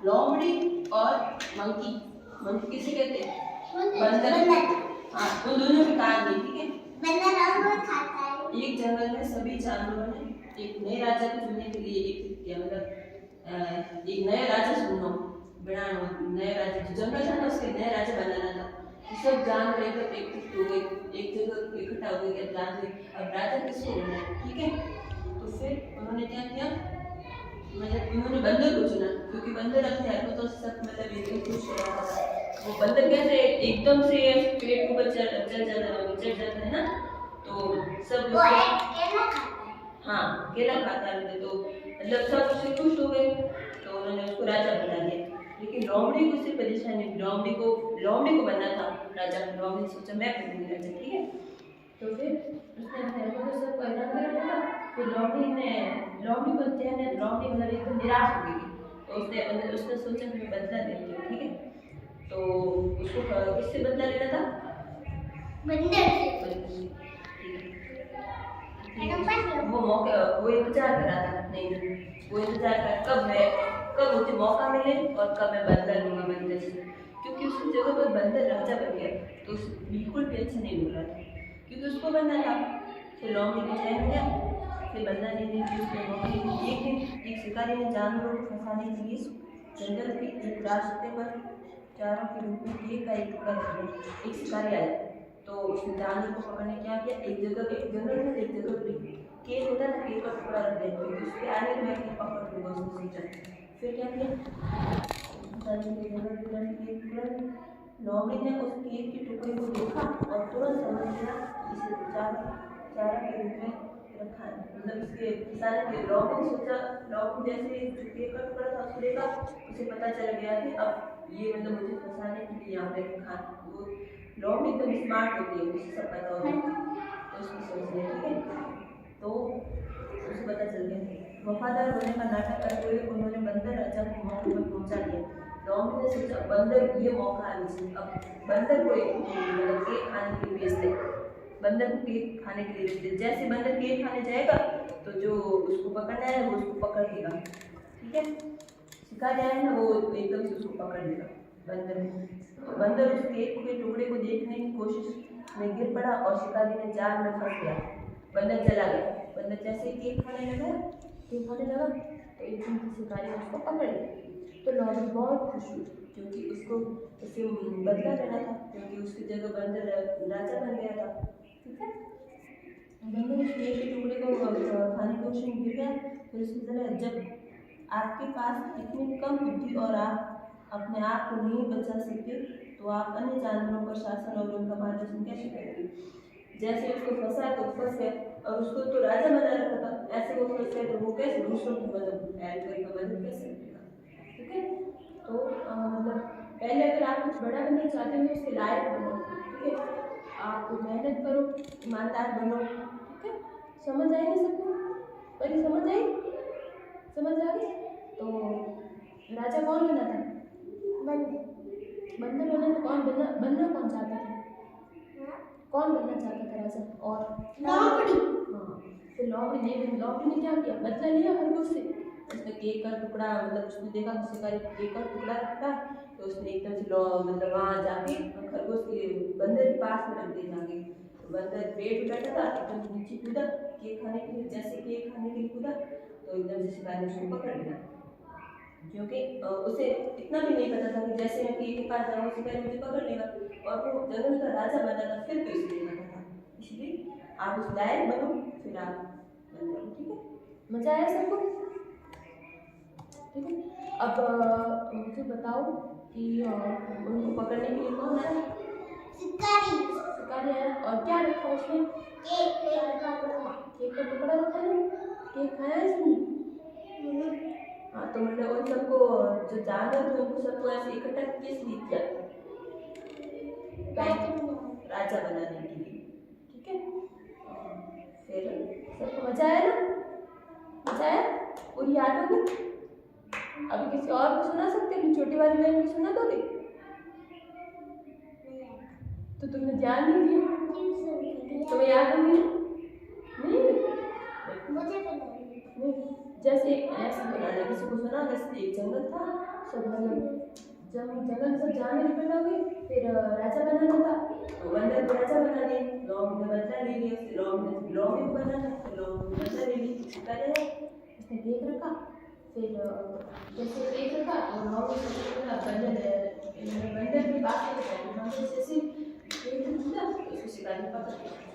लोमड़ी और monkey, monkey किसे कहते हैं? बंदर। हाँ, उन दोनों की कहानी, ठीक है। बंदर अंगूर खाता है। एक जंगल में सभी जानवरों ने एक नए राजा को चुनने के लिए एक किया, मतलब एक नया राजा चुनना, बनाना, नया राजा जो जंगल था ना उसके नया राजा बनाना था। तो सब जानवर एकत्रित हो गए, एक जगह इकट्ठा हो गए, अब राजा किसको बनना है, ठीक है। तो फिर उन्होंने क्या किया, मतलब उन्होंने बंदर को चुना, क्योंकि बंदर अपनी हरकतों से सब मतलब एकदम खुश हो रहा था। वो बंदर कैसे एकदम से पेड़ के ऊपर चढ़ जाता है ना, तो सब वो एक केला खाता है। हाँ, केला खाता है, तो मतलब सब उससे खुश हो गए, तो उन्होंने उसको राजा बना दिया। लेकिन लोमड़ी को सिर्फ परेशानी, लोमड़ी को बनना था राजा। लोमड़ी ने सोचा मैं बनूंगी राजा, ठीक है। तो फिर उसने अपने हरकतों से सबको हैरान कर दिया था। फिर लोमड़ी को चैन है, लोमड़ी मतलब एकदम निराश हो गई, तो उसने सोचा कि मैं बदला लेती हूँ, ठीक है। तो उसको किससे बदला लेना था? बंदर से। वो इंतजार कर रहा था, नहीं वो इंतजार कर कब मुझे मौका मिले और कब मैं बदला लूंगा बंदर से, क्योंकि उसकी जगह पर बंदर राजा बन गया, तो उसे बिल्कुल भी अच्छा नहीं मिल रहा था, क्योंकि उसको बनना था। फिर लोमड़ी को चैन हो गया, फिर बदला लेने की उसने मौका लिया। एक दिन एक शिकारी ने जानवरों को फंसाने के लिए जंगल के एक रास्ते पर चारों के रूप में केक का एक टुकड़ा रख दिया। एक शिकारी आया, तो उसने जानवर को पकड़ने क्या किया, एक जंगल में एक जगह पर केक होता है ना, केक का टुकड़ा रख दिया, क्योंकि उसके आने में मैं केक पकड़ लूंगा, उसने सोचा। फिर क्या किया, लोमड़ी ने उस केक के टुकड़े को देखा और तुरंत समझ लिया इसे चारा के रूप में रखा है, मतलब इसके फंसाने के। लोमड़ी ने सोचा, लोमड़ी जैसे केक का टुकड़ा था उसको देखा, उसे पता चल गया कि अब ये मतलब मुझे फंसाने के लिए यहाँ पे रखा। वो लोमड़ी एकदम स्मार्ट होती है, उसे सब पता होता है, तो उसकी सोच लिया, ठीक है। तो उसे पता चल गया। वफादार होने का नाटक करते हुए उन्होंने बंदर राजा को मौके पर पहुंचा दिया। लोमड़ी ने सोचा बंदर ये मौका है मुझे, अब बंदर को मतलब केक खाने के लिए भेज दे, बंदर को केक खाने के लिए भेज दे। जैसे बंदर केक खाने जाएगा तो जो उसको पकड़ना है वो उसको पकड़ लेगा, ठीक है। शिकारी आया ना, वो एकदम से उसको पकड़ लेगा बंदर को। तो बंदर उस केक के टुकड़े को देखने की कोशिश में गिर पड़ा और शिकारी ने जाल में फंस गया। बंदर चला गया। बंदर जैसे ही केक खाने लगा तो एकदम से शिकारी ने उसको पकड़ लिया। तो लोमड़ी बहुत खुश हुई, क्योंकि उसे बदला लेना था, क्योंकि उसकी जगह बंदर राजा बन गया था, ठीक है। बंदर उस केक के टुकड़े को खाने की कोशिश में गिर गया। फिर उसने बोला, जब आपके पास इतनी कम बुद्धि और आप अपने आप को नहीं बचा सकते, तो आप अन्य जानवरों पर शासन और उनका मार्गदर्शन कैसे करेंगे। जैसे उसको फंसा तो फंस गया, और उसको तो राजा बना रखा था, ऐसे वो फंस गया तो वो कैसे दूसरों की मदद करेगा, मदद कैसे करेगा, ठीक है। तो मतलब पहले अगर आप कुछ बड़ा बनना चाहते हो तो उसके लायक बनो, ठीक है। आप मेहनत करो, ईमानदार बनो, ठीक है। समझ आई ना सबको? पहले समझ आई, समझ आ गई। तो राजा कौन बना था? बंदर बना था। बनना कौन चाहता था? कौन बनना चाहता था राजा? और लोमड़ी। हाँ, फिर लोमड़ी ने क्या किया, बदला लिया खरगोश से। उसने केक का टुकड़ा, मतलब उसने देखा शिकारी केक का टुकड़ा रखता है, तो उसने एकदम से मतलब वहाँ जाके खरगोश के बंदर के पास में रख दिया जाके। तो बंदर पेड़ पे बैठा था, एकदम से नीचे कूदा केक खाने के लिए। जैसे केक खाने के लिए कूदा तो एकदम से शिकारी ने उसको पकड़ लिया, क्योंकि उसे इतना भी नहीं पता था कि जैसे मैं केक के पास जाऊँगा शिकारी मुझे पकड़ लेगा, और वो जंगल का राजा बना था, फिर भी उसे नहीं पता था। इसलिए आप उस लायक बनो, फिर आप बन जाओ, ठीक है। मजा आया सबको? ठीक है। अब मुझे बताओ कि उनको पकड़ने के लिए कौन आया? शिकारी आया, और क्या रखा उसने? केक का टुकड़ा रखा ना, केक खाया इसने। हाँ, तो मतलब उन सबको जो जानवर थे उनको सबको ऐसे इकट्ठा किस लिए किया? राजा बनाने के लिए, ठीक है। फिर सबको मजा आया ना? मजा आया? पूरी याद होगी? अभी किसी और को सुना सकते हैं? छोटी वाली बहन की सुना दोगे? तो तुमने ध्यान नहीं दिया, तुम्हें याद होगी? नहीं, जैसे ऐसे बनाने किसी को सुना, जैसे एक जंगल था, सब मतलब जब जंगल सब जाने निकल गए, फिर राजा बनाना था, तो बंदर को राजा बना दिए, लोग ने बदला ले लिया, फिर लोग भी बनाना था, फिर लोग ने बदला ले लिया, पहले उसने केक रखा, फिर जैसे केक रखा और लोग ने सोचा बंदर के पास बंदर जैसे केक रखा, उसको शिकारी पकड़